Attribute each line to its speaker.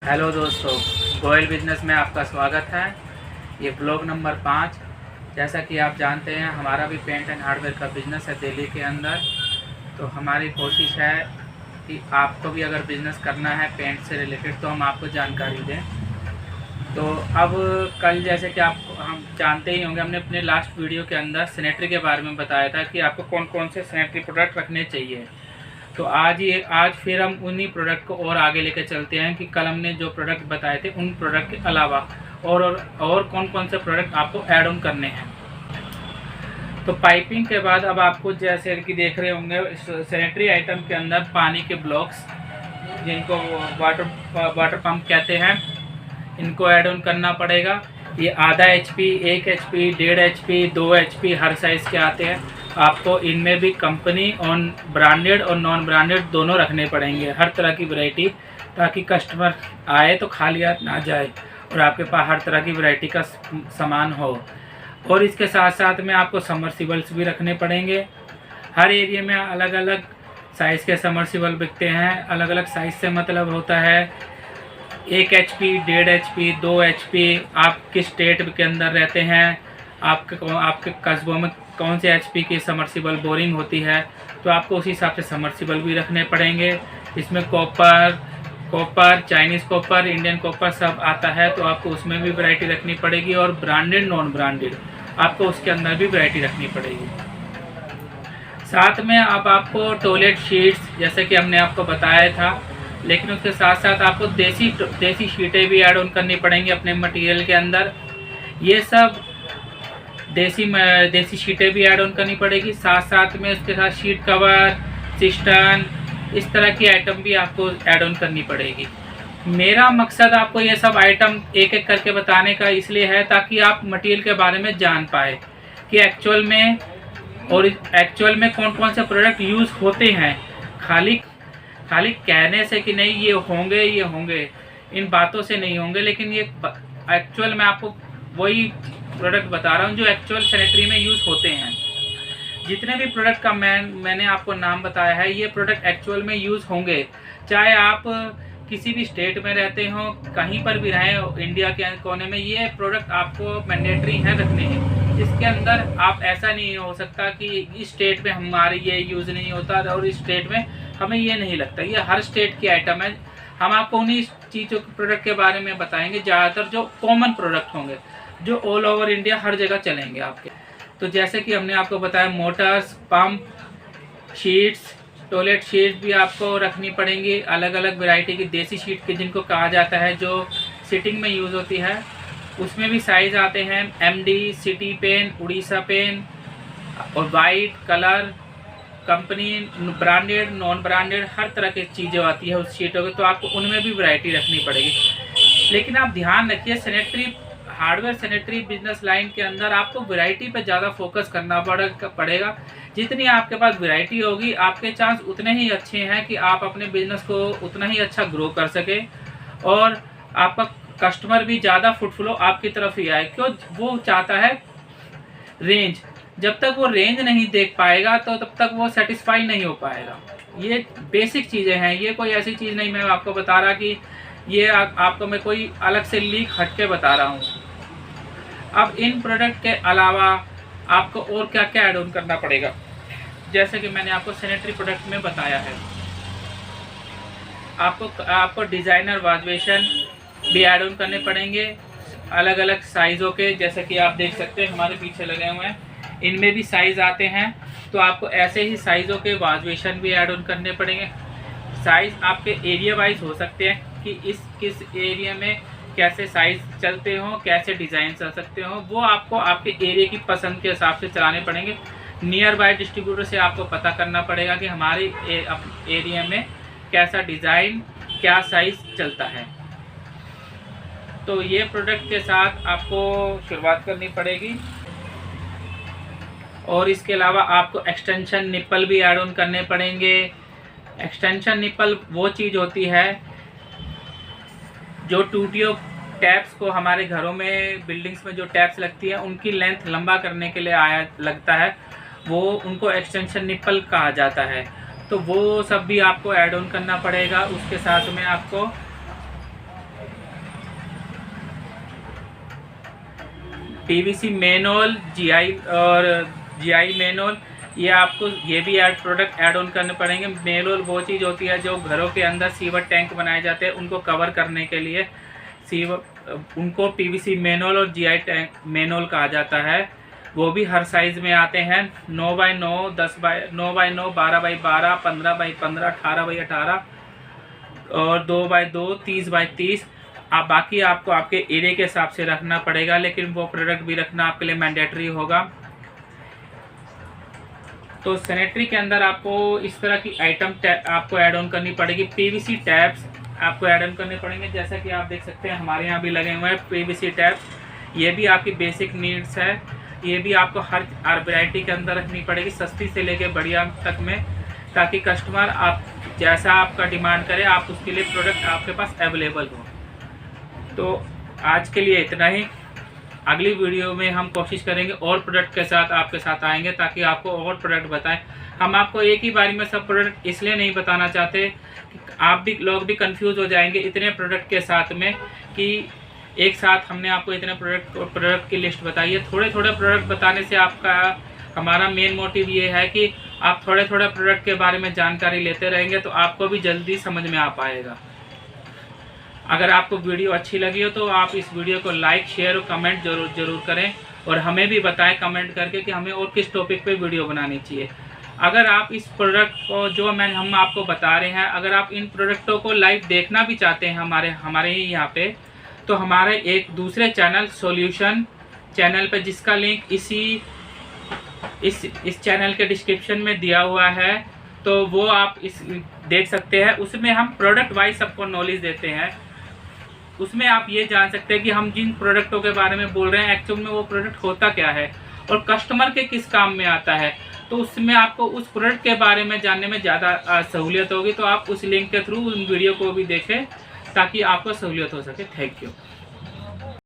Speaker 1: Hello दोस्तों, Goyal business में आपका स्वागत है। ये ब्लॉग नंबर 5। जैसा कि आप जानते हैं, हमारा भी पेंट एंड हार्डवेयर का बिज़नेस है दिल्ली के अंदर। तो हमारी कोशिश है कि आपको भी अगर बिज़नेस करना है पेंट से रिलेटेड तो हम आपको जानकारी दें। तो अब कल जैसे कि हम जानते ही होंगे, हमने अपने लास्ट वीडियो के अंदर सैनिटरी के बारे में बताया था कि आपको कौन कौन से सैनिटरी प्रोडक्ट रखने चाहिए। तो आज फिर हम उन्हीं प्रोडक्ट को और आगे लेकर चलते हैं कि कल हमने जो प्रोडक्ट बताए थे उन प्रोडक्ट के अलावा और कौन कौन से प्रोडक्ट आपको ऐड ऑन करने हैं। तो पाइपिंग के बाद अब आपको जैसे कि देख रहे होंगे सैनिटरी आइटम के अंदर पानी के ब्लॉक्स, जिनको वाटर पंप कहते हैं, इनको ऐड ऑन करना पड़ेगा। ये आधा HP, 1 HP, 1.5 HP, 2 HP हर साइज़ के आते हैं। आपको इनमें भी कंपनी और ब्रांडेड और नॉन ब्रांडेड दोनों रखने पड़ेंगे, हर तरह की वैरायटी, ताकि कस्टमर आए तो खाली हाथ ना जाए और आपके पास हर तरह की वैरायटी का सामान हो। और इसके साथ साथ में आपको समरसिबल्स भी रखने पड़ेंगे। हर एरिया में अलग अलग साइज़ के समरसिबल बिकते हैं। अलग अलग साइज़ से मतलब होता है 1 HP, 1.5 HP, 2 HP। आप किस स्टेट के अंदर रहते हैं, आपके कस्बों में कौन से HP की समरसिबल बोरिंग होती है, तो आपको उसी हिसाब से समरसिबल भी रखने पड़ेंगे। इसमें copper, Chinese copper, Indian copper सब आता है, तो आपको उसमें भी वैरायटी रखनी पड़ेगी। और ब्रांडेड नॉन ब्रांडेड आपको उसके अंदर भी वैरायटी रखनी पड़ेगी। साथ में अब आपको टॉयलेट शीट्स, जैसे कि हमने आपको बताया था, लेकिन उसके साथ साथ आपको देसी शीटें भी ऐड ऑन करनी पड़ेंगी अपने मटेरियल के अंदर। ये सब देसी शीटें भी ऐड ऑन करनी पड़ेगी। साथ साथ में उसके साथ शीट कवर, सिस्टन, इस तरह की आइटम भी आपको ऐड ऑन करनी पड़ेगी। मेरा मकसद आपको ये सब आइटम एक एक करके बताने का इसलिए है ताकि आप मटेरियल के बारे में जान पाए कि एक्चुअल में कौन कौन से प्रोडक्ट यूज़ होते हैं। खाली कहने से कि नहीं ये होंगे, इन बातों से नहीं होंगे, लेकिन ये एक्चुअल में आपको वही प्रोडक्ट बता रहा हूँ जो एक्चुअल सैनिटरी में यूज़ होते हैं। जितने भी प्रोडक्ट का मैंने आपको नाम बताया है, ये प्रोडक्ट एक्चुअल में यूज़ होंगे। चाहे आप किसी भी स्टेट में रहते हो, कहीं पर भी रहें इंडिया के कोने में, ये प्रोडक्ट आपको मैंडेटरी हैं रखने हैं। इसके अंदर आप ऐसा नहीं हो सकता कि इस स्टेट में हमारे ये यूज़ नहीं होता और इस स्टेट में हमें ये नहीं लगता। ये हर स्टेट की आइटम है। हम आपको उन्हीं चीज़ों के प्रोडक्ट के बारे में बताएंगे, ज़्यादातर जो कॉमन प्रोडक्ट होंगे, जो ऑल ओवर इंडिया हर जगह चलेंगे आपके। तो जैसे कि हमने आपको बताया, Motors, pump, sheets, toilet sheet भी आपको रखनी पड़ेंगी। अलग अलग वैरायटी की देसी शीट के जिनको कहा जाता है, जो सिटिंग में यूज़ होती है, उसमें भी साइज़ आते हैं MD, city pen, Orissa pen और white colour, company, branded, non branded, हर तरह की चीज़ें आती है उस शीटों के। तो आपको उनमें भी वैरायटी रखनी पड़ेगी। लेकिन आप ध्यान रखिए, हार्डवेयर सैनिटरी बिजनेस लाइन के अंदर आपको वैरायटी पर ज़्यादा फोकस करना पड़ेगा। जितनी आपके पास वैरायटी होगी, आपके चांस उतने ही अच्छे हैं कि आप अपने बिजनेस को उतना ही अच्छा ग्रो कर सके और आपका कस्टमर भी ज़्यादा फुटफ्लो आपकी तरफ ही आए। क्यों? वो चाहता है रेंज। जब तक वो रेंज नहीं देख पाएगा तो तब तक वो सेटिस्फाई नहीं हो पाएगा। ये बेसिक चीज़ें हैं। ये कोई ऐसी चीज़ नहीं मैं आपको बता रहा कि ये आपको मैं कोई अलग से लीक हटके बता रहा हूँ। अब इन प्रोडक्ट के अलावा आपको और क्या क्या ऐड ऑन करना पड़ेगा, जैसे कि मैंने आपको सैनिटरी प्रोडक्ट में बताया है। आपको डिज़ाइनर वॉश बेसिन भी ऐड ऑन करने पड़ेंगे, अलग अलग साइज़ों के। जैसे कि आप देख सकते हैं हमारे पीछे लगे हुए हैं, इनमें भी साइज़ आते हैं। तो आपको ऐसे ही साइज़ों के वॉश बेसिन भी ऐड ऑन करने पड़ेंगे। साइज़ आपके एरिया वाइज हो सकते हैं कि किस एरिया में कैसे साइज़ चलते हो, कैसे डिज़ाइन चल सकते हो, वो आपको आपके एरिया की पसंद के हिसाब से चलाने पड़ेंगे। नियर बाय डिस्ट्रीब्यूटर से आपको पता करना पड़ेगा कि हमारे एरिया में कैसा डिज़ाइन, क्या साइज़ चलता है। तो ये प्रोडक्ट के साथ आपको शुरुआत करनी पड़ेगी। और इसके अलावा आपको एक्सटेंशन निप्पल भी ऐड ऑन करने पड़ेंगे। एक्सटेंशन निप्पल वो चीज़ होती है जो टूटियों टैप्स को, हमारे घरों में, बिल्डिंग्स में जो टैप्स लगती है, उनकी लेंथ लंबा करने के लिए लगता है, वो उनको एक्सटेंशन निप्पल कहा जाता है। तो वो सब भी आपको ऐड ऑन करना पड़ेगा। उसके साथ में आपको पीवीसी मैनुअल, जीआई और जीआई मैनुअल, ये आपको ये भी प्रोडक्ट ऐड ऑन करने पड़ेंगे। मैनुअल वो चीज़ होती है जो घरों के अंदर सीवर टैंक बनाए जाते हैं, उनको कवर करने के लिए उनको पीवीसी मैनुअल और जीआई टैंक मैनुअल कहा जाता है। वो भी हर साइज़ में आते हैं, 9x9, 9x9, 12x12, 15x15, 18x18 और 2x2, 30x30। आप बाकी आपको आपके एरिया के हिसाब से रखना पड़ेगा, लेकिन वो प्रोडक्ट भी रखना आपके लिए मैंडेटरी होगा। तो सैनिटरी के अंदर आपको इस तरह की आइटम आपको ऐड ऑन करनी पड़ेगी। पीवीसी टैप्स आपको ऐड ऑन करने पड़ेंगे, जैसा कि आप देख सकते हैं हमारे यहाँ भी लगे हुए हैं पीवीसी टैप्स। ये भी आपकी बेसिक नीड्स है, ये भी आपको हर वैरायटी के अंदर रखनी पड़ेगी, सस्ती से लेके बढ़िया तक में, ताकि कस्टमर आप जैसा आपका डिमांड करे आप उसके लिए प्रोडक्ट आपके पास अवेलेबल हो। तो आज के लिए इतना ही। अगली वीडियो में हम कोशिश करेंगे और प्रोडक्ट के साथ आपके साथ आएंगे, ताकि आपको और प्रोडक्ट बताएं। हम आपको एक ही बारी में सब प्रोडक्ट इसलिए नहीं बताना चाहते कि आप भी लोग भी कंफ्यूज हो जाएंगे इतने प्रोडक्ट के साथ में, कि एक साथ हमने आपको इतने प्रोडक्ट की लिस्ट बताई है। थोड़े थोड़े प्रोडक्ट बताने से हमारा मेन मोटिव ये है कि आप थोड़े थोड़े प्रोडक्ट के बारे में जानकारी लेते रहेंगे तो आपको भी जल्दी समझ में आ पाएगा। अगर आपको वीडियो अच्छी लगी हो तो आप इस वीडियो को लाइक, शेयर और कमेंट जरूर करें, और हमें भी बताएं कमेंट करके कि हमें और किस टॉपिक पे वीडियो बनानी चाहिए। अगर आप इस प्रोडक्ट को जो हम आपको बता रहे हैं, अगर आप इन प्रोडक्टों को लाइव देखना भी चाहते हैं हमारे ही यहाँ पे, तो हमारे एक दूसरे चैनल सॉल्यूशन चैनल पे, जिसका लिंक इस चैनल के डिस्क्रिप्शन में दिया हुआ है, तो वो आप देख सकते हैं। उसमें हम प्रोडक्ट वाइज सबको नॉलेज देते हैं। उसमें आप ये जान सकते हैं कि हम जिन प्रोडक्टों के बारे में बोल रहे हैं एक्चुअल में वो प्रोडक्ट होता क्या है और कस्टमर के किस काम में आता है। तो उसमें आपको उस प्रोडक्ट के बारे में जानने में ज़्यादा सहूलियत होगी। तो आप उस लिंक के थ्रू उन वीडियो को भी देखें ताकि आपको सहूलियत हो सके। Thank you.